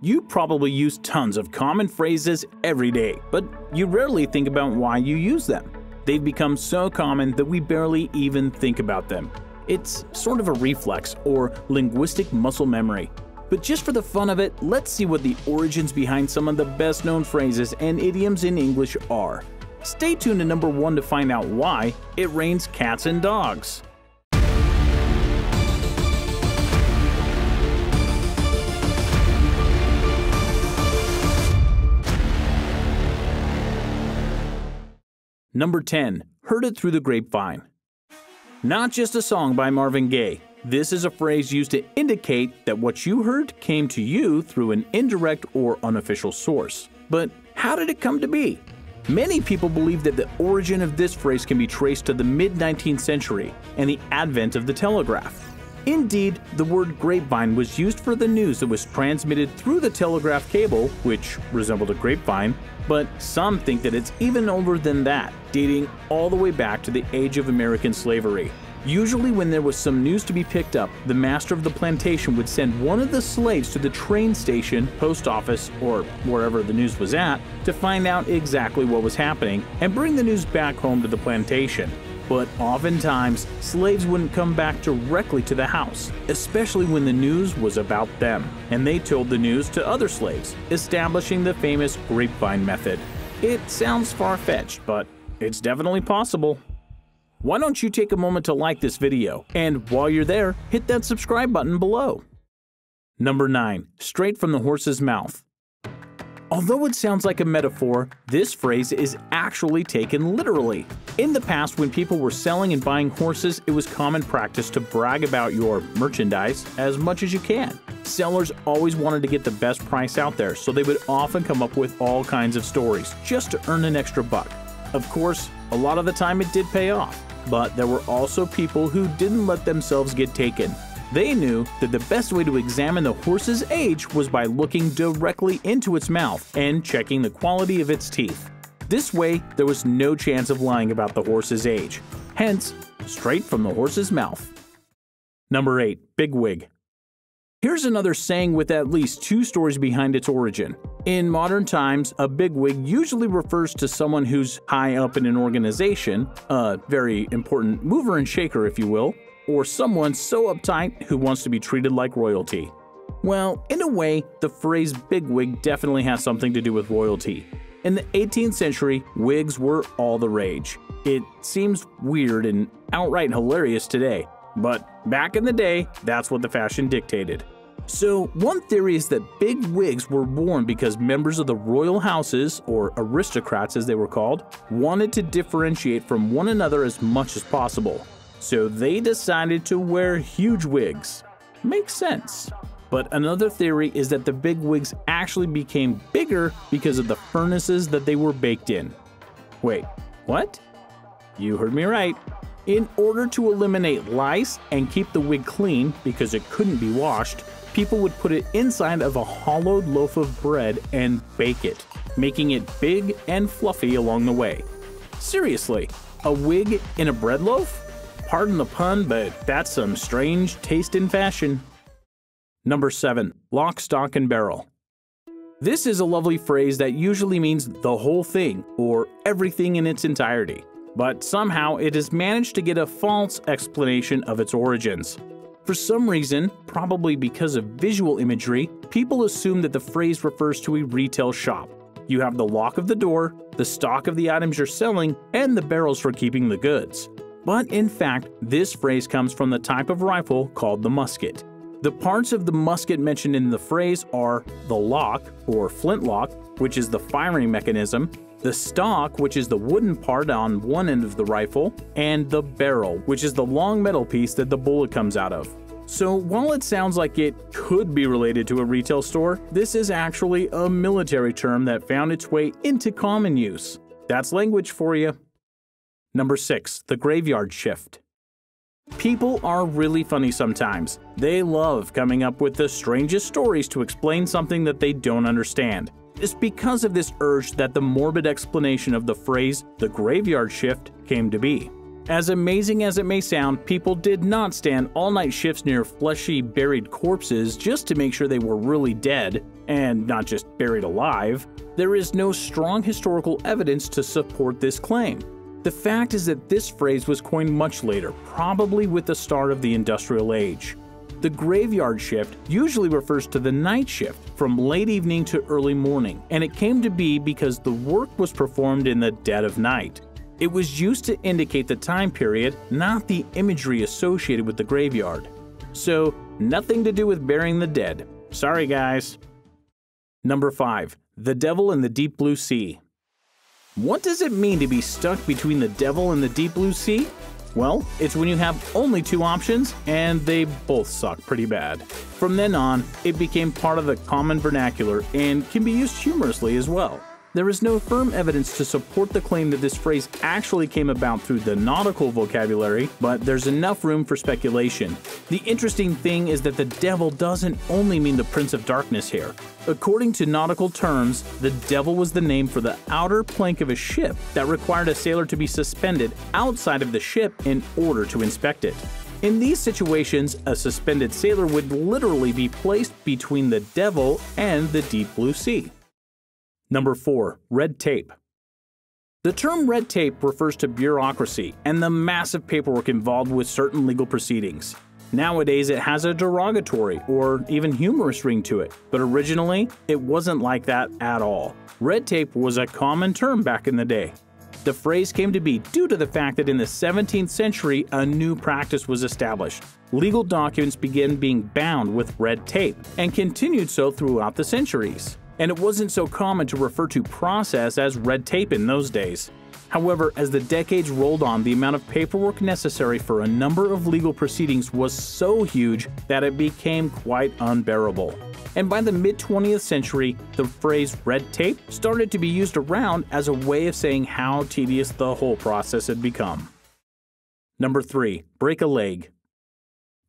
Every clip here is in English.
You probably use tons of common phrases every day, but you rarely think about why you use them. They've become so common that we barely even think about them. It's sort of a reflex or linguistic muscle memory. But just for the fun of it, let's see what the origins behind some of the best known phrases and idioms in English are. Stay tuned to number 1 to find out why it rains cats and dogs. Number 10. Heard it through the grapevine. Not just a song by Marvin Gaye. This is a phrase used to indicate that what you heard came to you through an indirect or unofficial source. But how did it come to be? Many people believe that the origin of this phrase can be traced to the mid-19th century and the advent of the telegraph. Indeed, the word grapevine was used for the news that was transmitted through the telegraph cable, which resembled a grapevine, but some think that it's even older than that, dating all the way back to the age of American slavery. Usually when there was some news to be picked up, the master of the plantation would send one of the slaves to the train station, post office, or wherever the news was at, to find out exactly what was happening and bring the news back home to the plantation. But oftentimes, slaves wouldn't come back directly to the house, especially when the news was about them, and they told the news to other slaves, establishing the famous grapevine method. It sounds far-fetched, but it's definitely possible. Why don't you take a moment to like this video, and while you're there, hit that subscribe button below. Number 9. Straight from the horse's mouth. Although it sounds like a metaphor, this phrase is actually taken literally. In the past, when people were selling and buying horses, it was common practice to brag about your merchandise as much as you can. Sellers always wanted to get the best price out there, so they would often come up with all kinds of stories just to earn an extra buck. Of course, a lot of the time it did pay off, but there were also people who didn't let themselves get taken. They knew that the best way to examine the horse's age was by looking directly into its mouth and checking the quality of its teeth. This way, there was no chance of lying about the horse's age. Hence, straight from the horse's mouth. Number 8. Bigwig. Here's another saying with at least 2 stories behind its origin. In modern times, a bigwig usually refers to someone who's high up in an organization, a very important mover and shaker if you will, or someone so uptight who wants to be treated like royalty. Well, in a way, the phrase bigwig definitely has something to do with royalty. In the 18th century, wigs were all the rage. It seems weird and outright hilarious today, but back in the day, that's what the fashion dictated. So, one theory is that big wigs were worn because members of the royal houses, or aristocrats as they were called, wanted to differentiate from one another as much as possible. So they decided to wear huge wigs. Makes sense. But another theory is that the big wigs actually became bigger because of the furnaces that they were baked in. Wait, what? You heard me right. In order to eliminate lice and keep the wig clean because it couldn't be washed, people would put it inside of a hollowed loaf of bread and bake it, making it big and fluffy along the way. Seriously, a wig in a bread loaf? Pardon the pun, but that's some strange taste in fashion. Number 7. Lock, stock, and barrel. This is a lovely phrase that usually means the whole thing, or everything in its entirety. But somehow it has managed to get a false explanation of its origins. For some reason, probably because of visual imagery, people assume that the phrase refers to a retail shop. You have the lock of the door, the stock of the items you're selling, and the barrels for keeping the goods. But in fact, this phrase comes from the type of rifle called the musket. The parts of the musket mentioned in the phrase are the lock, or flintlock, which is the firing mechanism, the stock, which is the wooden part on one end of the rifle, and the barrel, which is the long metal piece that the bullet comes out of. So while it sounds like it could be related to a retail store, this is actually a military term that found its way into common use. That's language for you. Number 6. The graveyard shift. People are really funny sometimes. They love coming up with the strangest stories to explain something that they don't understand. It's because of this urge that the morbid explanation of the phrase, the graveyard shift, came to be. As amazing as it may sound, people did not stand all-night shifts near fleshy, buried corpses just to make sure they were really dead, and not just buried alive. There is no strong historical evidence to support this claim. The fact is that this phrase was coined much later, probably with the start of the Industrial Age. The graveyard shift usually refers to the night shift, from late evening to early morning, and it came to be because the work was performed in the dead of night. It was used to indicate the time period, not the imagery associated with the graveyard. So, nothing to do with burying the dead. Sorry, guys. Number 5. The Devil in the Deep Blue Sea. What does it mean to be stuck between the devil and the deep blue sea? Well, it's when you have only two options, and they both suck pretty bad. From then on, it became part of the common vernacular and can be used humorously as well. There is no firm evidence to support the claim that this phrase actually came about through the nautical vocabulary, but there's enough room for speculation. The interesting thing is that the devil doesn't only mean the Prince of Darkness here. According to nautical terms, the devil was the name for the outer plank of a ship that required a sailor to be suspended outside of the ship in order to inspect it. In these situations, a suspended sailor would literally be placed between the devil and the deep blue sea. Number 4. Red tape. The term red tape refers to bureaucracy and the massive paperwork involved with certain legal proceedings. Nowadays, it has a derogatory or even humorous ring to it, but originally, it wasn't like that at all. Red tape was a common term back in the day. The phrase came to be due to the fact that in the 17th century, a new practice was established. Legal documents began being bound with red tape and continued so throughout the centuries. And it wasn't so common to refer to process as red tape in those days. However, as the decades rolled on, the amount of paperwork necessary for a number of legal proceedings was so huge that it became quite unbearable. And by the mid-20th century, the phrase red tape started to be used around as a way of saying how tedious the whole process had become. Number 3. Break a leg.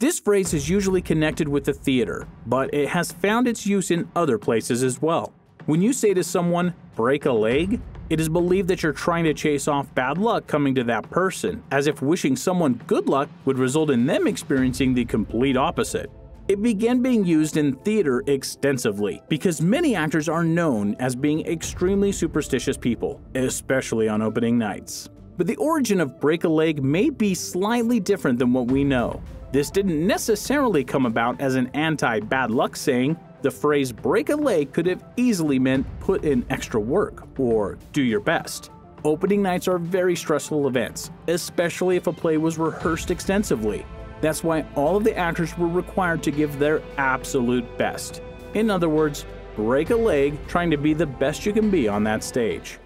This phrase is usually connected with the theater, but it has found its use in other places as well. When you say to someone, break a leg, it is believed that you're trying to chase off bad luck coming to that person, as if wishing someone good luck would result in them experiencing the complete opposite. It began being used in theater extensively because many actors are known as being extremely superstitious people, especially on opening nights. But the origin of break a leg may be slightly different than what we know. This didn't necessarily come about as an anti-bad luck saying. The phrase break a leg could have easily meant put in extra work or do your best. Opening nights are very stressful events, especially if a play was rehearsed extensively. That's why all of the actors were required to give their absolute best. In other words, break a leg trying to be the best you can be on that stage.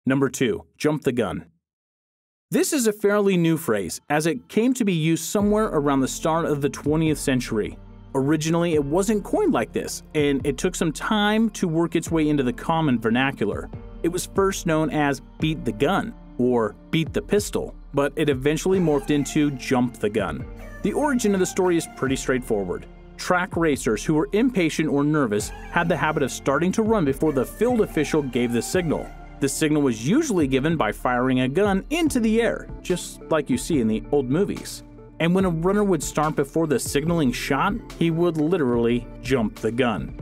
Number 2. Jump the gun. This is a fairly new phrase, as it came to be used somewhere around the start of the 20th century. Originally, it wasn't coined like this, and it took some time to work its way into the common vernacular. It was first known as beat the gun, or beat the pistol, but it eventually morphed into jump the gun. The origin of the story is pretty straightforward. Track racers who were impatient or nervous had the habit of starting to run before the field official gave the signal. The signal was usually given by firing a gun into the air, just like you see in the old movies. And when a runner would start before the signaling shot, he would literally jump the gun.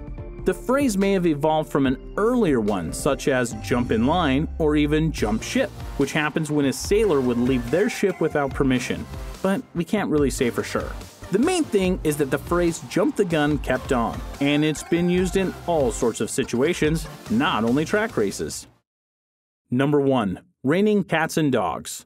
The phrase may have evolved from an earlier one, such as jump in line or even jump ship, which happens when a sailor would leave their ship without permission, but we can't really say for sure. The main thing is that the phrase jump the gun kept on, and it's been used in all sorts of situations, not only track races. Number 1. Raining cats and dogs.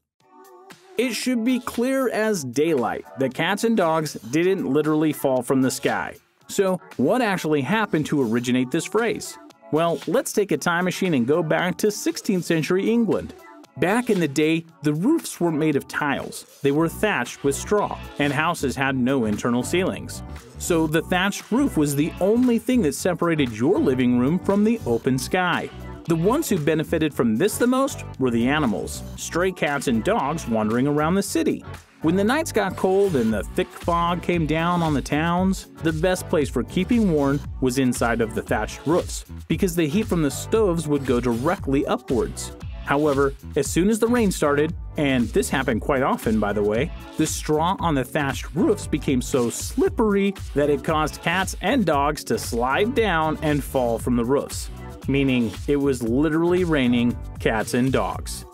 It should be clear as daylight that cats and dogs didn't literally fall from the sky. So, what actually happened to originate this phrase? Well, let's take a time machine and go back to 16th century England. Back in the day, the roofs weren't made of tiles. They were thatched with straw, and houses had no internal ceilings. So the thatched roof was the only thing that separated your living room from the open sky. The ones who benefited from this the most were the animals, stray cats and dogs wandering around the city. When the nights got cold and the thick fog came down on the towns, the best place for keeping warm was inside of the thatched roofs, because the heat from the stoves would go directly upwards. However, as soon as the rain started, and this happened quite often by the way, the straw on the thatched roofs became so slippery that it caused cats and dogs to slide down and fall from the roofs. Meaning, it was literally raining cats and dogs.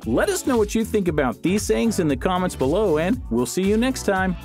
Let us know what you think about these sayings in the comments below, and we'll see you next time.